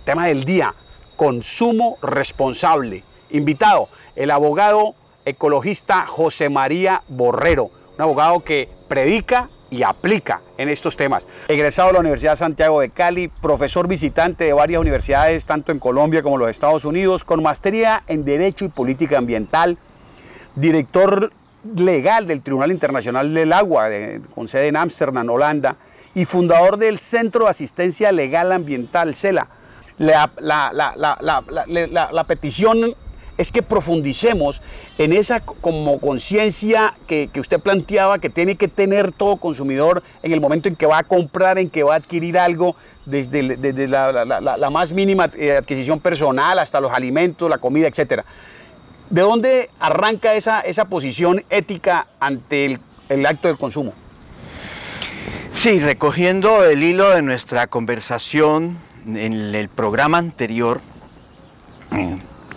Tema del día, consumo responsable. Invitado, el abogado ecologista José María Borrero, un abogado que predica y aplica en estos temas. Egresado de la Universidad Santiago de Cali, profesor visitante de varias universidades, tanto en Colombia como en los Estados Unidos, con maestría en Derecho y Política Ambiental, director legal del Tribunal Internacional del Agua, con sede en Ámsterdam, Holanda, y fundador del Centro de Asistencia Legal Ambiental, CELA. La petición es que profundicemos en esa como conciencia que usted planteaba que tiene que tener todo consumidor en el momento en que va a comprar, en que va a adquirir algo, desde la más mínima adquisición personal hasta los alimentos, la comida, etc. ¿De dónde arranca esa posición ética ante el acto del consumo? Sí, recogiendo el hilo de nuestra conversación en el programa anterior,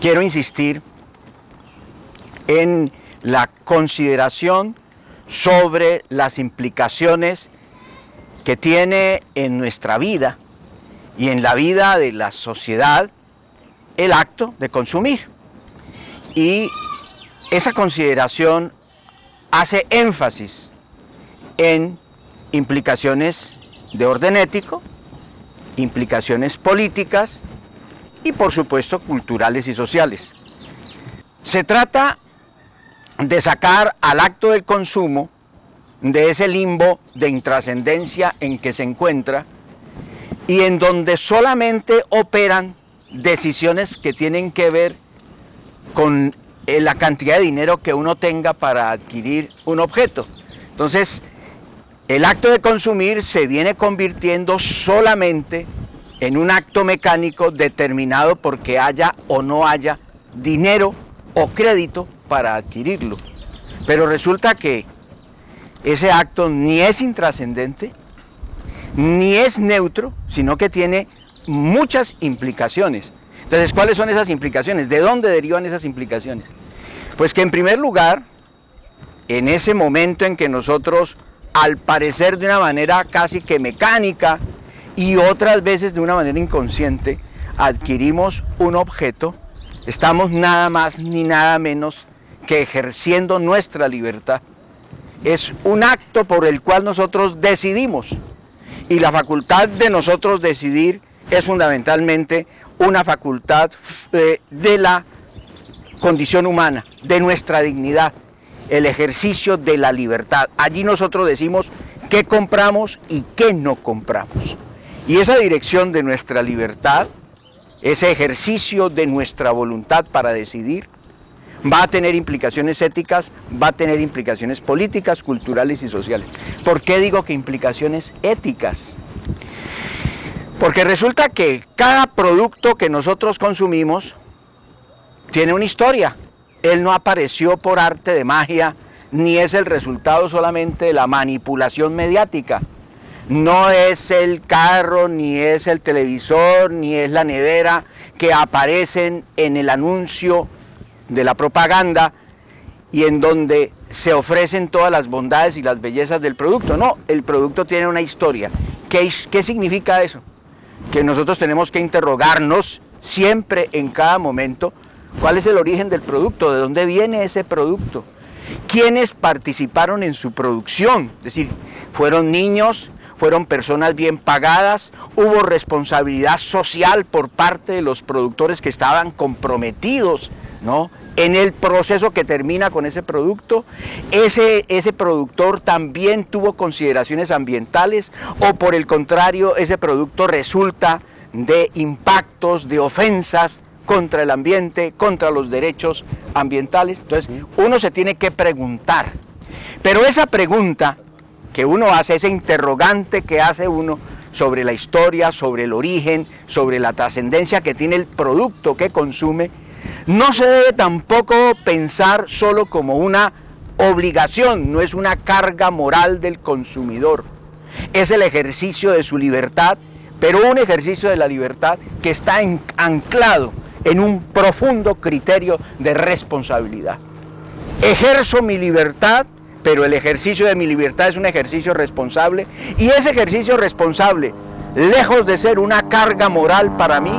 quiero insistir en la consideración sobre las implicaciones que tiene en nuestra vida y en la vida de la sociedad el acto de consumir. Y esa consideración hace énfasis en implicaciones de orden ético, implicaciones políticas y por supuesto culturales y sociales. Se trata de sacar al acto del consumo de ese limbo de intrascendencia en que se encuentra y en donde solamente operan decisiones que tienen que ver con la cantidad de dinero que uno tenga para adquirir un objeto. Entonces, el acto de consumir se viene convirtiendo solamente en un acto mecánico determinado porque haya o no haya dinero o crédito para adquirirlo. Pero resulta que ese acto ni es intrascendente, ni es neutro, sino que tiene muchas implicaciones. Entonces, ¿cuáles son esas implicaciones? ¿De dónde derivan esas implicaciones? Pues que en primer lugar, en ese momento en que nosotros, al parecer de una manera casi que mecánica y otras veces de una manera inconsciente, adquirimos un objeto, estamos nada más ni nada menos que ejerciendo nuestra libertad. Es un acto por el cual nosotros decidimos, y la facultad de nosotros decidir es fundamentalmente una facultad de la condición humana, de nuestra dignidad, el ejercicio de la libertad. Allí nosotros decimos qué compramos y qué no compramos. Y esa dirección de nuestra libertad, ese ejercicio de nuestra voluntad para decidir, va a tener implicaciones éticas, va a tener implicaciones políticas, culturales y sociales. ¿Por qué digo que implicaciones éticas? Porque resulta que cada producto que nosotros consumimos tiene una historia. Él no apareció por arte de magia, ni es el resultado solamente de la manipulación mediática. No es el carro, ni es el televisor, ni es la nevera que aparecen en el anuncio de la propaganda y en donde se ofrecen todas las bondades y las bellezas del producto. No, el producto tiene una historia. ¿Qué significa eso? Que nosotros tenemos que interrogarnos siempre, en cada momento, cuál es el origen del producto, de dónde viene ese producto, quiénes participaron en su producción, es decir, fueron niños, fueron personas bien pagadas, hubo responsabilidad social por parte de los productores que estaban comprometidos, ¿no?, en el proceso que termina con ese producto. Ese productor también tuvo consideraciones ambientales, o por el contrario, ese producto resulta de impactos, de ofensas contra el ambiente, contra los derechos ambientales. Entonces, uno se tiene que preguntar, pero esa pregunta que uno hace, ese interrogante que hace uno sobre la historia, sobre el origen, sobre la trascendencia que tiene el producto que consume, no se debe tampoco pensar solo como una obligación, no es una carga moral del consumidor, es el ejercicio de su libertad, pero un ejercicio de la libertad que está anclado en un profundo criterio de responsabilidad. Ejerzo mi libertad, pero el ejercicio de mi libertad es un ejercicio responsable, y ese ejercicio responsable, lejos de ser una carga moral para mí,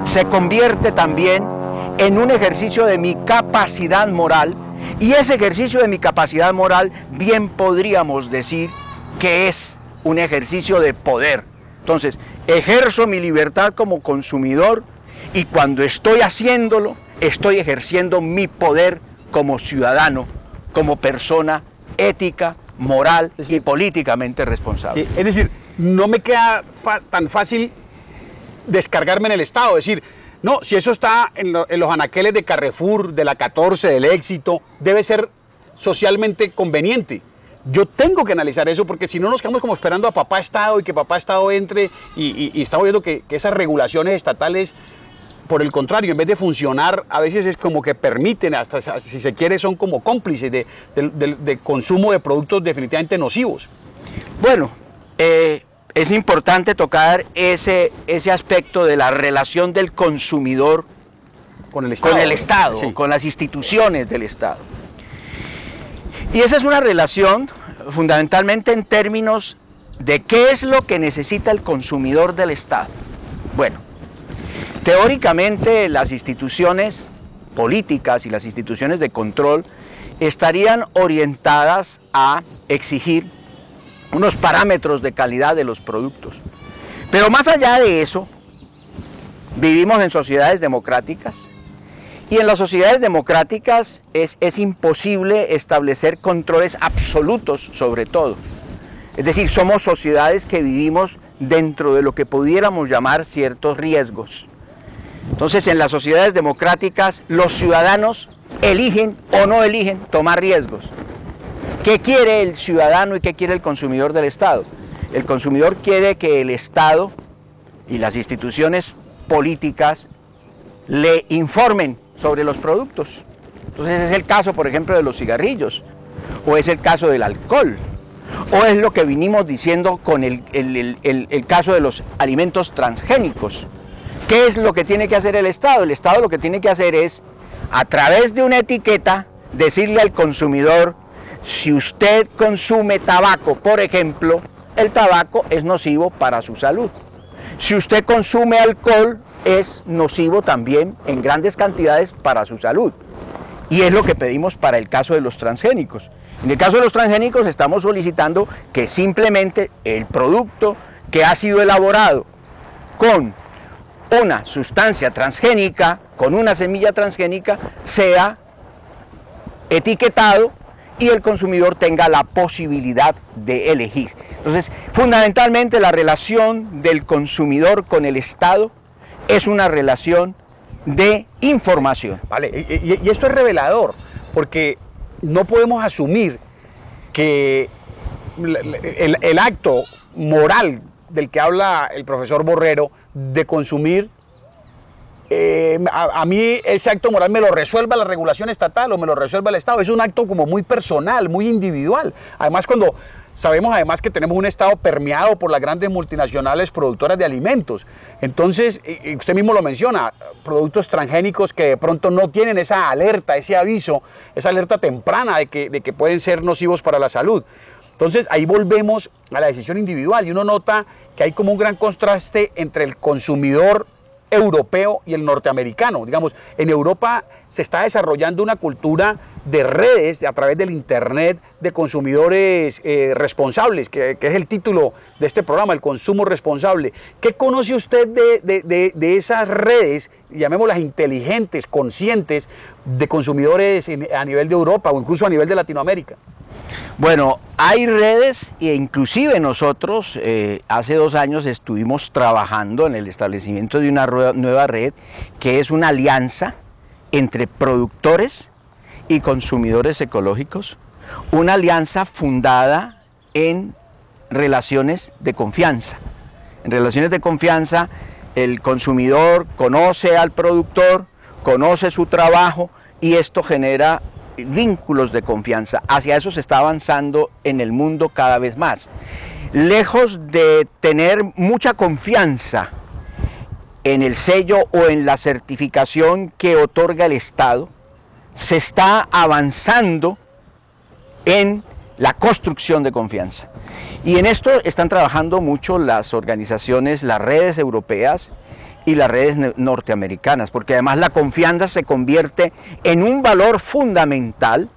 se convierte también en un ejercicio de mi capacidad moral, y ese ejercicio de mi capacidad moral bien podríamos decir que es un ejercicio de poder. Entonces, ejerzo mi libertad como consumidor y cuando estoy haciéndolo, estoy ejerciendo mi poder como ciudadano, como persona ética, moral y políticamente responsable. Es decir, no me queda tan fácil descargarme en el Estado, decir, no, si eso está en los anaqueles de Carrefour, de la 14, del Éxito, debe ser socialmente conveniente. Yo tengo que analizar eso porque si no nos quedamos como esperando a papá Estado y que papá Estado entre y estamos viendo que esas regulaciones estatales, por el contrario, en vez de funcionar, a veces es como que permiten, hasta si se quiere, son como cómplices de consumo de productos definitivamente nocivos. Bueno, es importante tocar ese aspecto de la relación del consumidor con el Estado, sí, con las instituciones del Estado. Y esa es una relación fundamentalmente en términos de qué es lo que necesita el consumidor del Estado. Bueno, teóricamente las instituciones políticas y las instituciones de control estarían orientadas a exigir unos parámetros de calidad de los productos. Pero más allá de eso, vivimos en sociedades democráticas y en las sociedades democráticas es imposible establecer controles absolutos sobre todo. Es decir, somos sociedades que vivimos dentro de lo que pudiéramos llamar ciertos riesgos. Entonces, en las sociedades democráticas, los ciudadanos eligen o no eligen tomar riesgos. ¿Qué quiere el ciudadano y qué quiere el consumidor del Estado? El consumidor quiere que el Estado y las instituciones políticas le informen sobre los productos. Entonces es el caso, por ejemplo, de los cigarrillos, o es el caso del alcohol, o es lo que vinimos diciendo con el caso de los alimentos transgénicos. ¿Qué es lo que tiene que hacer el Estado? El Estado lo que tiene que hacer es, a través de una etiqueta, decirle al consumidor: si usted consume tabaco, por ejemplo, el tabaco es nocivo para su salud. Si usted consume alcohol, es nocivo también en grandes cantidades para su salud. Y es lo que pedimos para el caso de los transgénicos. En el caso de los transgénicos estamos solicitando que simplemente el producto que ha sido elaborado con una sustancia transgénica, con una semilla transgénica, sea etiquetado y el consumidor tenga la posibilidad de elegir. Entonces, fundamentalmente la relación del consumidor con el Estado es una relación de información. Vale, y esto es revelador, porque no podemos asumir que el acto moral del que habla el profesor Borrero de consumir, a mí ese acto moral me lo resuelva la regulación estatal o me lo resuelva el Estado. Es un acto como muy personal, muy individual. Además, cuando sabemos además que tenemos un Estado permeado por las grandes multinacionales productoras de alimentos. Entonces, usted mismo lo menciona, productos transgénicos que de pronto no tienen esa alerta, ese aviso, esa alerta temprana de que pueden ser nocivos para la salud. Entonces, ahí volvemos a la decisión individual y uno nota que hay como un gran contraste entre el consumidor europeo y el norteamericano. Digamos, en Europa se está desarrollando una cultura de redes a través del internet de consumidores responsables, que es el título de este programa, el consumo responsable. ¿Qué conoce usted de esas redes, llamémoslas inteligentes, conscientes, de consumidores a nivel de Europa o incluso a nivel de Latinoamérica? Bueno, hay redes e inclusive nosotros hace 2 años estuvimos trabajando en el establecimiento de una nueva red que es una alianza entre productores y consumidores ecológicos, una alianza fundada en relaciones de confianza. En relaciones de confianza, el consumidor conoce al productor, conoce su trabajo y esto genera vínculos de confianza. Hacia eso se está avanzando en el mundo cada vez más. Lejos de tener mucha confianza en el sello o en la certificación que otorga el Estado, se está avanzando en la construcción de confianza. Y en esto están trabajando mucho las organizaciones, las redes europeas, y las redes norteamericanas, porque además la confianza se convierte en un valor fundamental,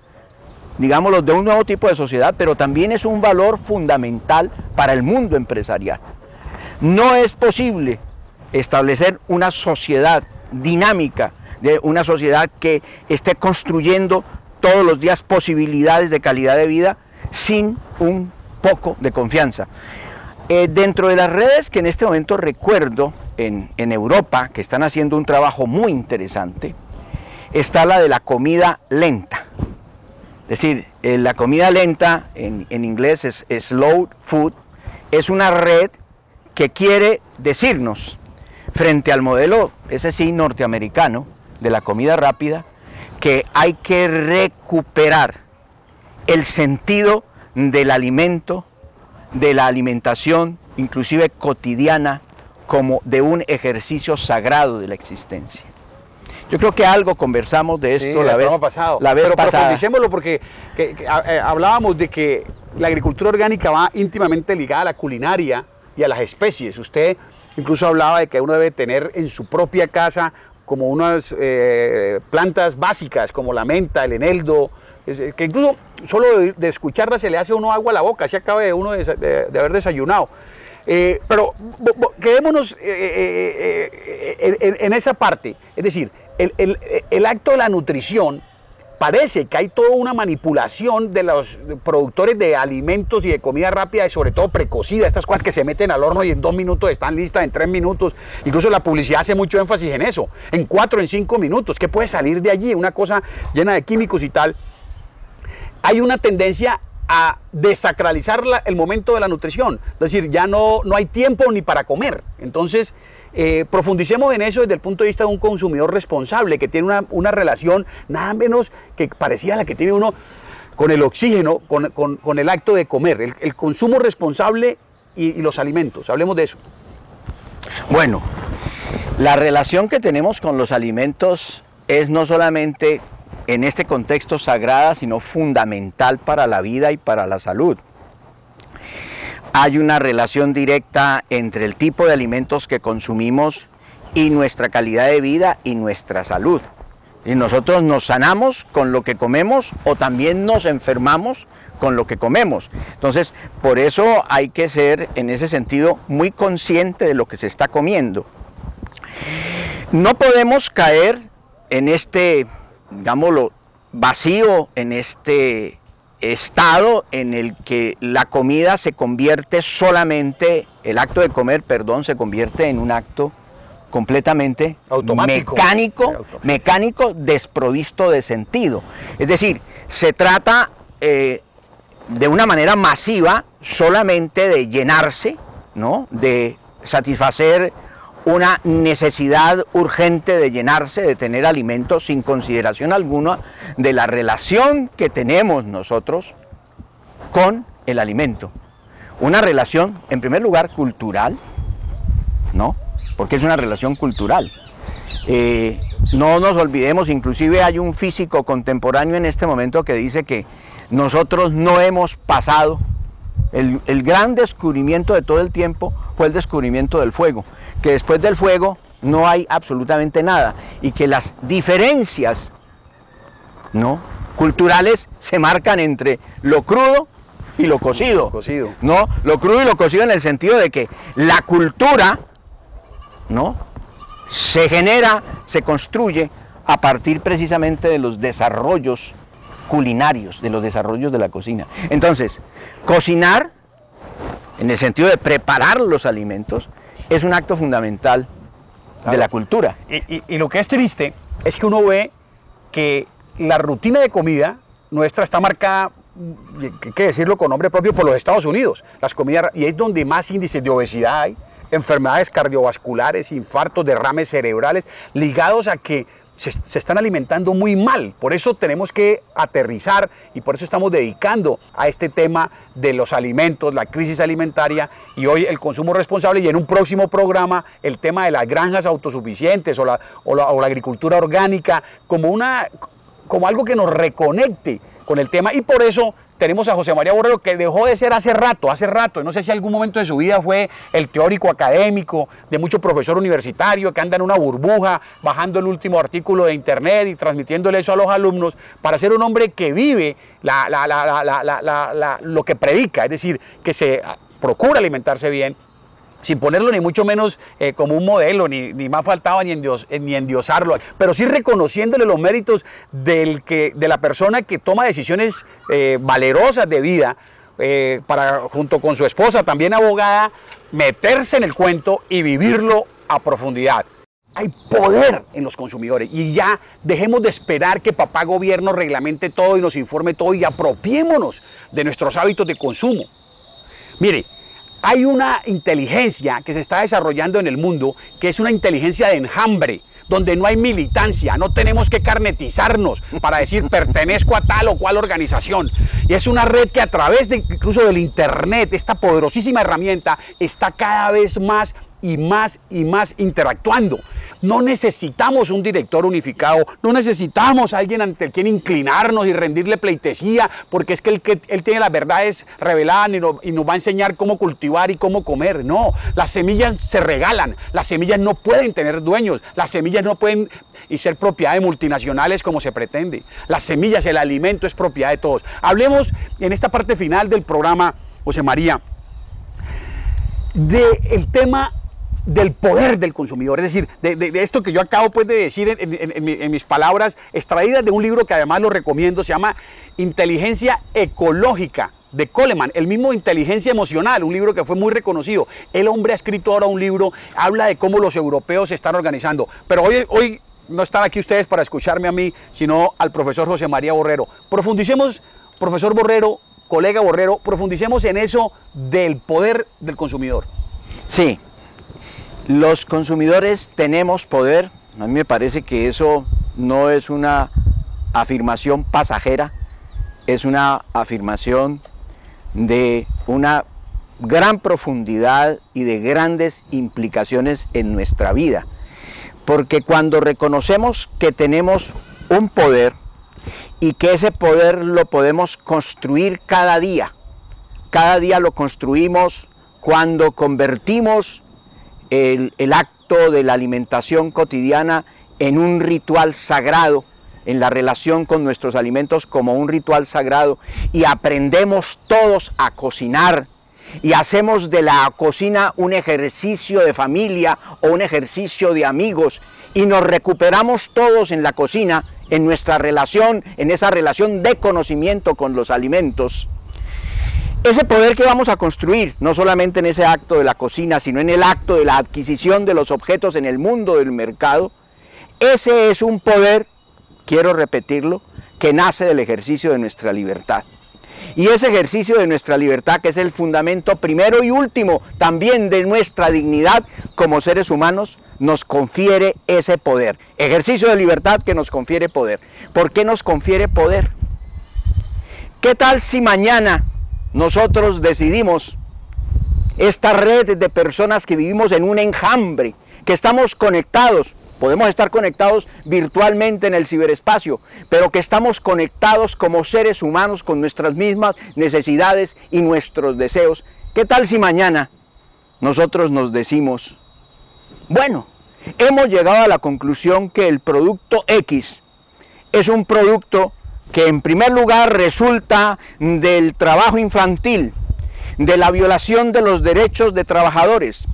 digámoslo, de un nuevo tipo de sociedad, pero también es un valor fundamental para el mundo empresarial. No es posible establecer una sociedad dinámica, de una sociedad que esté construyendo todos los días posibilidades de calidad de vida sin un poco de confianza. Dentro de las redes que en este momento recuerdo en Europa, que están haciendo un trabajo muy interesante, está la de la comida lenta. Es decir, la comida lenta, en inglés es slow food, es una red que quiere decirnos, frente al modelo, ese sí, norteamericano, de la comida rápida, que hay que recuperar el sentido del alimento, de la alimentación, inclusive cotidiana, como de un ejercicio sagrado de la existencia. Yo creo que algo conversamos de esto la vez pasada. Pero profundicémoslo porque hablábamos de que la agricultura orgánica va íntimamente ligada a la culinaria y a las especies. Usted incluso hablaba de que uno debe tener en su propia casa como unas plantas básicas como la menta, el eneldo, que incluso solo de escucharla se le hace a uno agua a la boca, así acaba de uno de haber desayunado. Pero quedémonos en esa parte, es decir, el acto de la nutrición, parece que hay toda una manipulación de los productores de alimentos y de comida rápida, y sobre todo precocida, estas cosas que se meten al horno y en 2 minutos están listas, en 3 minutos, incluso la publicidad hace mucho énfasis en eso, en 4, en 5 minutos, ¿qué puede salir de allí? Una cosa llena de químicos y tal. Hay una tendencia a desacralizar el momento de la nutrición, es decir, ya no hay tiempo ni para comer. Entonces, profundicemos en eso desde el punto de vista de un consumidor responsable que tiene una relación nada menos que parecida a la que tiene uno con el oxígeno, con el acto de comer, el consumo responsable y los alimentos. Hablemos de eso. Bueno, la relación que tenemos con los alimentos es no solamente en este contexto sagrada, sino fundamental para la vida y para la salud. Hay una relación directa entre el tipo de alimentos que consumimos y nuestra calidad de vida y nuestra salud. Y nosotros nos sanamos con lo que comemos o también nos enfermamos con lo que comemos. Entonces, por eso hay que ser, en ese sentido, muy consciente de lo que se está comiendo. No podemos caer en este, digámoslo, vacío, en este estado en el que la comida se convierte solamente, el acto de comer, perdón, se convierte en un acto completamente automático, mecánico, desprovisto de sentido. Es decir, se trata de una manera masiva solamente de llenarse, ¿no?, de satisfacer una necesidad urgente de llenarse, de tener alimentos, sin consideración alguna de la relación que tenemos nosotros con el alimento. Una relación, en primer lugar, cultural, ¿no?, porque es una relación cultural. No nos olvidemos, inclusive hay un físico contemporáneo en este momento que dice que nosotros no hemos pasado, el gran descubrimiento de todo el tiempo fue el descubrimiento del fuego, que después del fuego no hay absolutamente nada, y que las diferencias, ¿no?, culturales se marcan entre lo crudo y lo cocido. ¿No? Lo crudo y lo cocido en el sentido de que la cultura, ¿no?, se genera, se construye a partir precisamente de los desarrollos culinarios, de los desarrollos de la cocina. Entonces, cocinar, en el sentido de preparar los alimentos, es un acto fundamental de la cultura. Y lo que es triste es que uno ve que la rutina de comida nuestra está marcada, hay que decirlo con nombre propio, por los Estados Unidos. Las comidas, y es donde más índices de obesidad hay, enfermedades cardiovasculares, infartos, derrames cerebrales, ligados a que se están alimentando muy mal. Por eso tenemos que aterrizar y por eso estamos dedicando a este tema de los alimentos, la crisis alimentaria, y hoy el consumo responsable, y en un próximo programa el tema de las granjas autosuficientes o la agricultura orgánica como algo que nos reconecte con el tema. Y por eso tenemos a José María Borrero, que dejó de ser hace rato, no sé si algún momento de su vida fue el teórico académico, de mucho profesor universitario, que anda en una burbuja, bajando el último artículo de internet y transmitiéndole eso a los alumnos, para ser un hombre que vive lo que predica, es decir, que se procura alimentarse bien, sin ponerlo ni mucho menos como un modelo, ni más faltaba ni endiosarlo, pero sí reconociéndole los méritos de la persona que toma decisiones valerosas de vida, para, junto con su esposa, también abogada, meterse en el cuento y vivirlo a profundidad. Hay poder en los consumidores y ya dejemos de esperar que papá gobierno reglamente todo y nos informe todo y apropiémonos de nuestros hábitos de consumo. Mire, hay una inteligencia que se está desarrollando en el mundo, que es una inteligencia de enjambre, donde no hay militancia, no tenemos que carnetizarnos para decir pertenezco a tal o cual organización. Y es una red que a través incluso del internet, esta poderosísima herramienta, está cada vez más y más interactuando. No necesitamos un director unificado, no necesitamos alguien ante el quien inclinarnos y rendirle pleitesía, porque es que él tiene las verdades reveladas y nos va a enseñar cómo cultivar y cómo comer. No, las semillas se regalan, las semillas no pueden tener dueños, las semillas no pueden ser propiedad de multinacionales como se pretende. Las semillas, el alimento es propiedad de todos. Hablemos en esta parte final del programa, José María, del tema del poder del consumidor, es decir, de esto que yo acabo pues de decir en mis palabras extraídas de un libro que además lo recomiendo, se llama Inteligencia Ecológica, de Coleman, el mismo Inteligencia Emocional, un libro que fue muy reconocido. El hombre ha escrito ahora un libro, habla de cómo los europeos se están organizando, pero hoy no están aquí ustedes para escucharme a mí, sino al profesor José María Borrero. Profundicemos, profesor Borrero, colega Borrero, profundicemos en eso del poder del consumidor. Sí. Los consumidores tenemos poder. A mí me parece que eso no es una afirmación pasajera, es una afirmación de una gran profundidad y de grandes implicaciones en nuestra vida. Porque cuando reconocemos que tenemos un poder y que ese poder lo podemos construir cada día lo construimos cuando convertimos el acto de la alimentación cotidiana en un ritual sagrado, en la relación con nuestros alimentos como un ritual sagrado, y aprendemos todos a cocinar y hacemos de la cocina un ejercicio de familia o un ejercicio de amigos, y nos recuperamos todos en la cocina, en nuestra relación, en esa relación de conocimiento con los alimentos. Ese poder que vamos a construir, no solamente en ese acto de la cocina, sino en el acto de la adquisición de los objetos en el mundo del mercado, ese es un poder, quiero repetirlo, que nace del ejercicio de nuestra libertad. Y ese ejercicio de nuestra libertad, que es el fundamento primero y último también de nuestra dignidad como seres humanos, nos confiere ese poder. Ejercicio de libertad que nos confiere poder. ¿Por qué nos confiere poder? ¿Qué tal si mañana nosotros decidimos, esta red de personas que vivimos en un enjambre, que estamos conectados, podemos estar conectados virtualmente en el ciberespacio, pero que estamos conectados como seres humanos con nuestras mismas necesidades y nuestros deseos? ¿Qué tal si mañana nosotros nos decimos, bueno, hemos llegado a la conclusión que el producto X es un producto que en primer lugar resulta del trabajo infantil, de la violación de los derechos de trabajadores,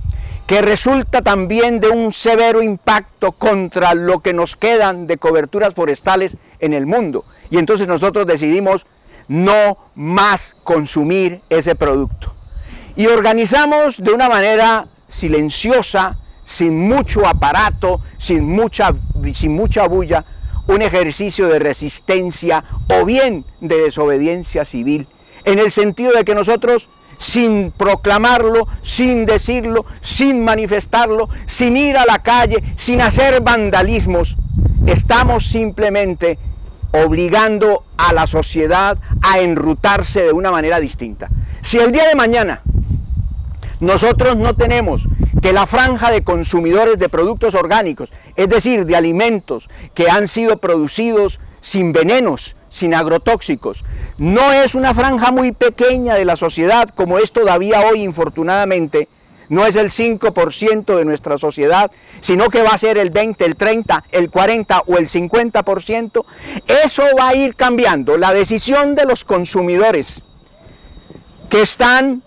que resulta también de un severo impacto contra lo que nos quedan de coberturas forestales en el mundo? Y entonces nosotros decidimos no más consumir ese producto. Y organizamos de una manera silenciosa, sin mucho aparato, sin mucha bulla, un ejercicio de resistencia o bien de desobediencia civil, en el sentido de que nosotros, sin proclamarlo, sin decirlo, sin manifestarlo, sin ir a la calle, sin hacer vandalismos, estamos simplemente obligando a la sociedad a enrutarse de una manera distinta. Si el día de mañana nosotros no tenemos que la franja de consumidores de productos orgánicos, es decir, de alimentos que han sido producidos sin venenos, sin agrotóxicos. No es una franja muy pequeña de la sociedad, como es todavía hoy, infortunadamente. No es el 5% de nuestra sociedad, sino que va a ser el 20, el 30, el 40 o el 50%. Eso va a ir cambiando. La decisión de los consumidores que están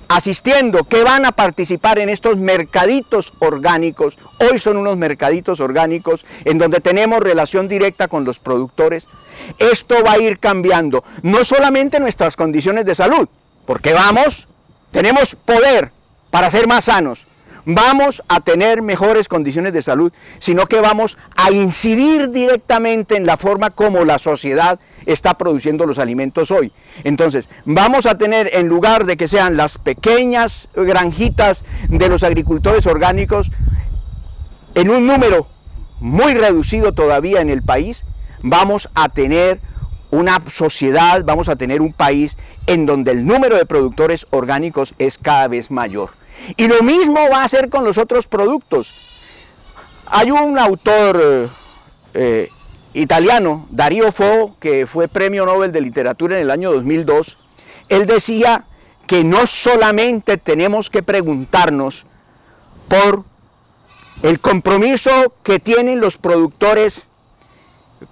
asistiendo, que van a participar en estos mercaditos orgánicos, hoy son unos mercaditos orgánicos en donde tenemos relación directa con los productores. Esto va a ir cambiando, no solamente nuestras condiciones de salud, porque tenemos poder para ser más sanos, vamos a tener mejores condiciones de salud, sino que vamos a incidir directamente en la forma como la sociedad está produciendo los alimentos hoy. Entonces, vamos a tener, en lugar de que sean las pequeñas granjitas de los agricultores orgánicos, en un número muy reducido todavía en el país, vamos a tener una sociedad, vamos a tener un país en donde el número de productores orgánicos es cada vez mayor. Y lo mismo va a ser con los otros productos. Hay un autor italiano, Dario Fo, que fue Premio Nobel de Literatura en el año 2002, él decía que no solamente tenemos que preguntarnos por el compromiso que tienen los productores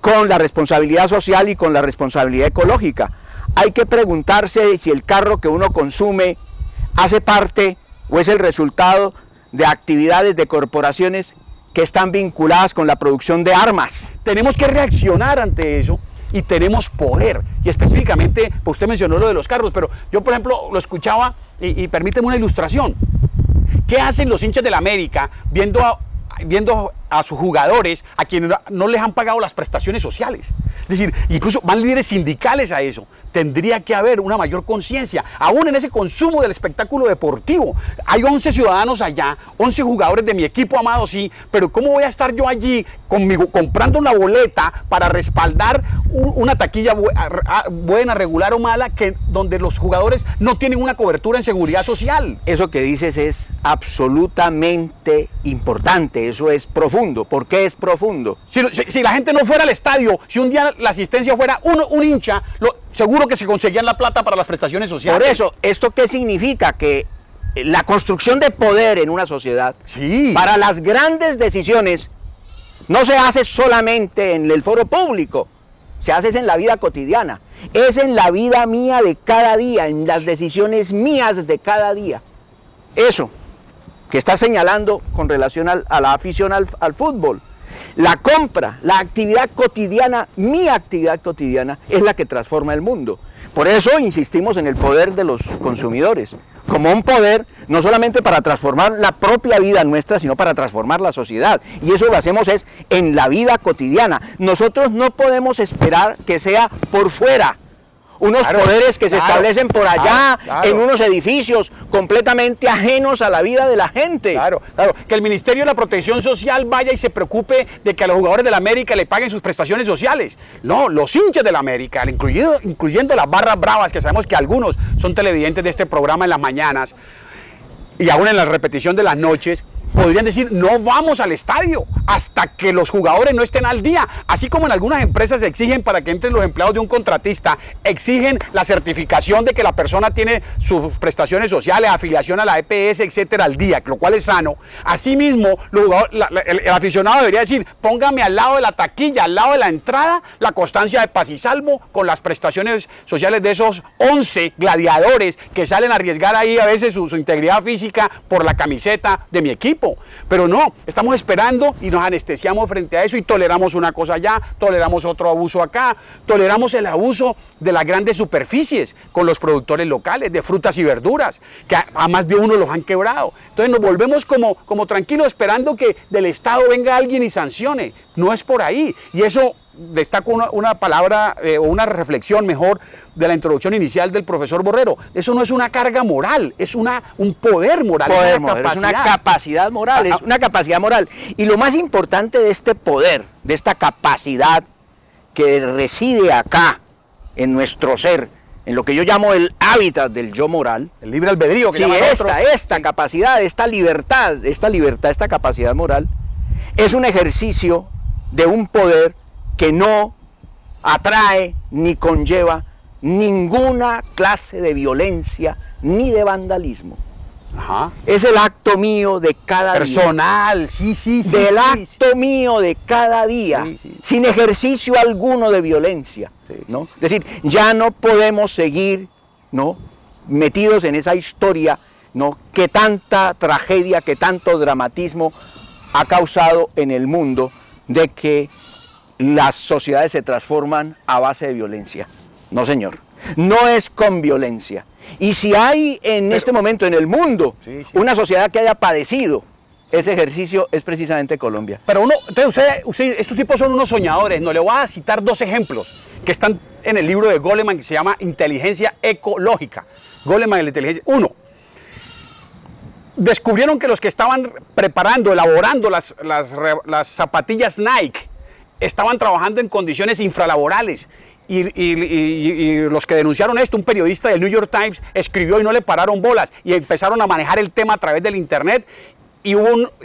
con la responsabilidad social y con la responsabilidad ecológica. Hay que preguntarse si el carro que uno consume hace parte o es el resultado de actividades de corporaciones que están vinculadas con la producción de armas. Tenemos que reaccionar ante eso y tenemos poder. Y específicamente, pues usted mencionó lo de los carros, pero yo, por ejemplo, lo escuchaba y permíteme una ilustración. ¿Qué hacen los hinchas del América viendo a sus jugadores a quienes no les han pagado las prestaciones sociales? Es decir, incluso van líderes sindicales a eso. Tendría que haber una mayor conciencia, aún en ese consumo del espectáculo deportivo. Hay 11 ciudadanos allá, 11 jugadores de mi equipo amado, sí, pero ¿cómo voy a estar yo allí conmigo comprando una boleta para respaldar una taquilla buena, regular o mala, donde los jugadores no tienen una cobertura en seguridad social? Eso que dices es absolutamente importante, eso es profundo. ¿Por qué es profundo? Si la gente no fuera al estadio, si un día la asistencia fuera un hincha, seguro que se conseguían la plata para las prestaciones sociales. Por eso, ¿esto qué significa? Que la construcción de poder en una sociedad, sí, para las grandes decisiones, no se hace solamente en el foro público, se hace en la vida cotidiana, es en la vida mía de cada día, en las decisiones mías de cada día. Eso que está señalando con relación a la afición al fútbol. La compra, la actividad cotidiana, mi actividad cotidiana, es la que transforma el mundo. Por eso insistimos en el poder de los consumidores, como un poder no solamente para transformar la propia vida nuestra, sino para transformar la sociedad. Y eso lo hacemos es en la vida cotidiana. Nosotros no podemos esperar que sea por fuera. Unos poderes que se establecen por allá, en unos edificios completamente ajenos a la vida de la gente. Claro, que el Ministerio de la Protección Social vaya y se preocupe de que a los jugadores de la América le paguen sus prestaciones sociales. No, los hinchas de la América, incluyendo las barras bravas, que sabemos que algunos son televidentes de este programa en las mañanas y aún en la repetición de las noches, podrían decir, no vamos al estadio hasta que los jugadores no estén al día. Así como en algunas empresas exigen para que entren los empleados de un contratista, exigen la certificación de que la persona tiene sus prestaciones sociales, afiliación a la EPS, etcétera, al día, lo cual es sano. Asimismo, el aficionado debería decir, póngame al lado de la taquilla, al lado de la entrada, la constancia de paz y salvo con las prestaciones sociales de esos 11 gladiadores que salen a arriesgar ahí a veces su integridad física por la camiseta de mi equipo. Pero no, estamos esperando y nos anestesiamos frente a eso y toleramos una cosa allá, toleramos otro abuso acá, toleramos el abuso de las grandes superficies con los productores locales de frutas y verduras, que a más de uno los han quebrado. Entonces nos volvemos como tranquilos esperando que del Estado venga alguien y sancione. No es por ahí. Y eso destaco una palabra o una reflexión mejor de la introducción inicial del profesor Borrero. Eso no es una carga moral, es un poder moral, es una capacidad moral, es una capacidad moral. Y lo más importante de este poder, de esta capacidad que reside acá, en nuestro ser, en lo que yo llamo el hábitat del yo moral, el libre albedrío que llaman otros. Esta capacidad, esta libertad, esta capacidad moral, es un ejercicio de un poder que no atrae ni conlleva ninguna clase de violencia ni de vandalismo. Ajá. Es el acto mío de cada día. Personal, sí. Del acto mío de cada día, Sí. sin ejercicio alguno de violencia, ¿no? Es decir, ya no podemos seguir, ¿no?, metidos en esa historia, ¿no?, que tanta tragedia, que tanto dramatismo ha causado en el mundo, de que las sociedades se transforman a base de violencia. No, señor, no es con violencia. Y si hay en este momento en el mundo una sociedad que haya padecido ese ejercicio, es precisamente Colombia. Pero entonces estos tipos son unos soñadores. No, le voy a citar dos ejemplos que están en el libro de Goleman, que se llama Inteligencia Ecológica. Goleman y la inteligencia. Uno, descubrieron que los que estaban preparando, elaborando las zapatillas Nike, estaban trabajando en condiciones infralaborales. Y los que denunciaron esto, un periodista del New York Times escribió y no le pararon bolas, y empezaron a manejar el tema a través del internet, y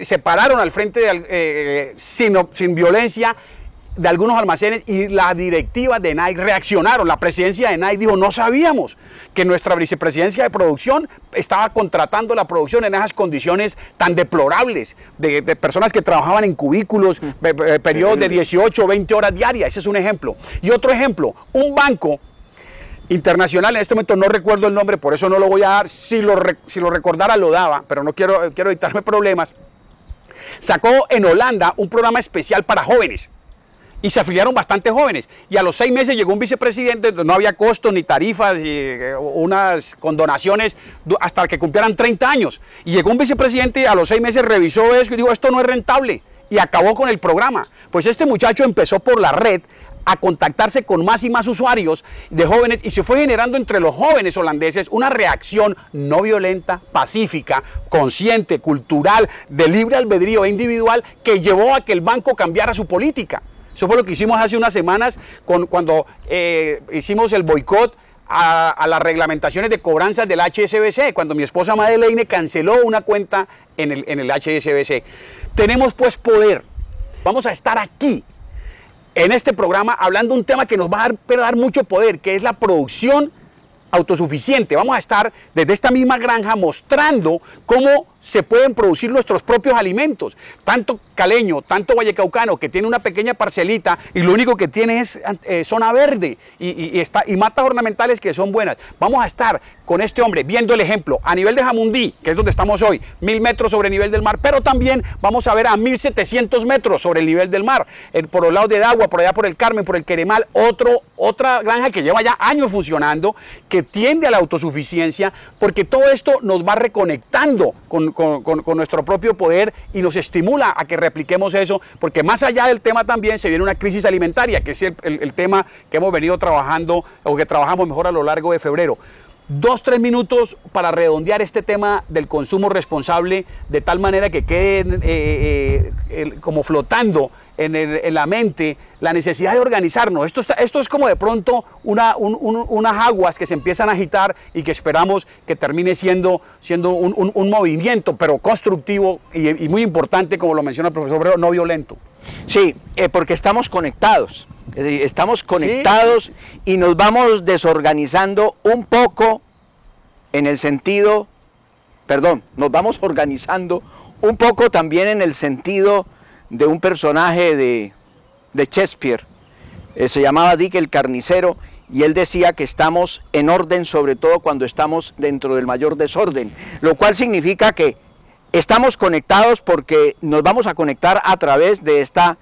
se pararon al frente sin violencia de algunos almacenes, y la directiva de Nike reaccionaron. La presidencia de Nike dijo: no sabíamos que nuestra vicepresidencia de producción estaba contratando la producción en esas condiciones tan deplorables, de personas que trabajaban en cubículos, periodos de 18 o 20 horas diarias. Ese es un ejemplo. Y otro ejemplo, un banco internacional, en este momento no recuerdo el nombre, por eso no lo voy a dar, si lo recordara lo daba, pero no quiero evitarme problemas, sacó en Holanda un programa especial para jóvenes. Y se afiliaron bastante jóvenes, y a los 6 meses llegó un vicepresidente, no había costos ni tarifas, y unas condonaciones hasta que cumplieran 30 años. Y llegó un vicepresidente y a los 6 meses revisó eso y dijo: esto no es rentable, y acabó con el programa. Pues este muchacho empezó por la red a contactarse con más y más usuarios de jóvenes, y se fue generando entre los jóvenes holandeses una reacción no violenta, pacífica, consciente, cultural, de libre albedrío e individual, que llevó a que el banco cambiara su política. Eso fue lo que hicimos hace unas semanas cuando hicimos el boicot a las reglamentaciones de cobranzas del HSBC, cuando mi esposa Madeleine canceló una cuenta en el HSBC. Tenemos pues poder. Vamos a estar aquí en este programa hablando de un tema que nos va a dar mucho poder, que es la producción autosuficiente. Vamos a estar desde esta misma granja mostrando cómo se pueden producir nuestros propios alimentos. Tanto caleño, tanto vallecaucano, que tiene una pequeña parcelita y lo único que tiene es zona verde y matas ornamentales que son buenas. Vamos a estar con este hombre viendo el ejemplo a nivel de Jamundí, que es donde estamos hoy, 1000 metros sobre el nivel del mar, pero también vamos a ver a 1700 metros sobre el nivel del mar, por los lados de Dagua, por allá por el Carmen, por el Queremal, otra granja que lleva ya años funcionando, que tiende a la autosuficiencia, porque todo esto nos va reconectando con nuestro propio poder y nos estimula a que repliquemos eso, porque más allá del tema también se viene una crisis alimentaria, que es el tema que hemos venido trabajando, o que trabajamos mejor a lo largo de febrero. 2-3 minutos para redondear este tema del consumo responsable, de tal manera que quede como flotando en la mente la necesidad de organizarnos. Esto es como de pronto unas aguas que se empiezan a agitar y que esperamos que termine siendo un movimiento, pero constructivo y muy importante, como lo menciona el profesor Borrero, no violento. Sí, porque estamos conectados. Estamos conectados y nos vamos desorganizando un poco en el sentido, nos vamos organizando un poco también en el sentido de un personaje de Shakespeare, se llamaba Dick el Carnicero, y él decía que estamos en orden, sobre todo cuando estamos dentro del mayor desorden, lo cual significa que estamos conectados porque nos vamos a conectar a través de esta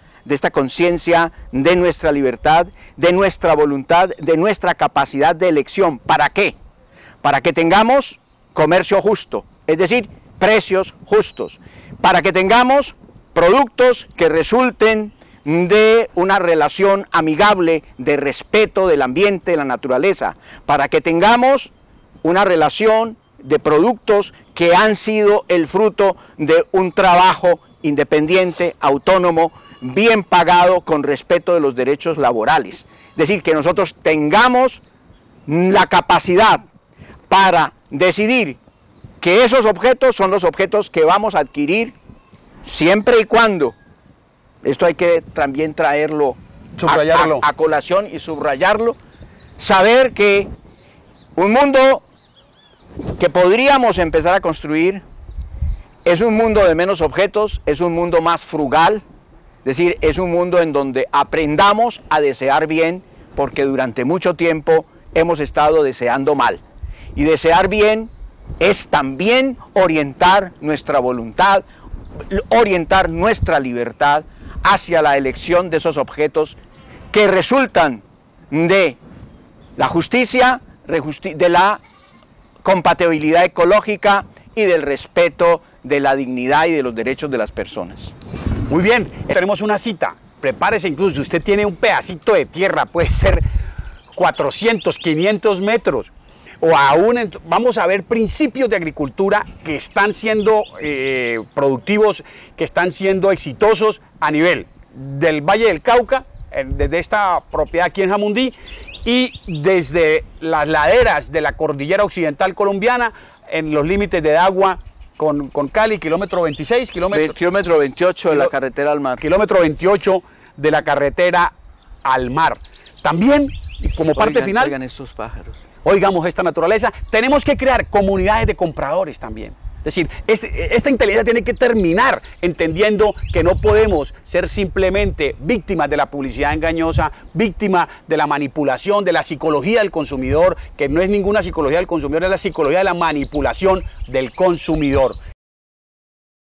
conciencia de nuestra libertad, de nuestra voluntad, de nuestra capacidad de elección. ¿Para qué? Para que tengamos comercio justo, es decir, precios justos, para que tengamos productos que resulten de una relación amigable, de respeto del ambiente, de la naturaleza, para que tengamos una relación de productos que han sido el fruto de un trabajo independiente, autónomo, bien pagado, con respeto de los derechos laborales. Es decir, que nosotros tengamos la capacidad para decidir que esos objetos son los objetos que vamos a adquirir, siempre y cuando, esto hay que también traerlo Subrayarlo. a colación y subrayarlo, saber que un mundo que podríamos empezar a construir es un mundo de menos objetos, es un mundo más frugal, es decir, es un mundo en donde aprendamos a desear bien, porque durante mucho tiempo hemos estado deseando mal. Y desear bien es también orientar nuestra voluntad, orientar nuestra libertad hacia la elección de esos objetos que resultan de la justicia, de la compatibilidad ecológica y del respeto de la dignidad y de los derechos de las personas. Muy bien, tenemos una cita. Prepárese, incluso si usted tiene un pedacito de tierra, puede ser 400, 500 metros, o aún vamos a ver principios de agricultura que están siendo productivos, que están siendo exitosos a nivel del Valle del Cauca, desde esta propiedad aquí en Jamundí, y desde las laderas de la cordillera occidental colombiana, en los límites de Dagua con Cali, kilómetro 26, kilómetro 28 de la carretera al mar. Kilómetro 28 de la carretera al mar. También, como parte final, oigan estos pájaros. Oigamos esta naturaleza, tenemos que crear comunidades de compradores también. Es decir, esta inteligencia tiene que terminar entendiendo que no podemos ser simplemente víctimas de la publicidad engañosa, víctimas de la manipulación, de la psicología del consumidor, que no es ninguna psicología del consumidor, es la psicología de la manipulación del consumidor.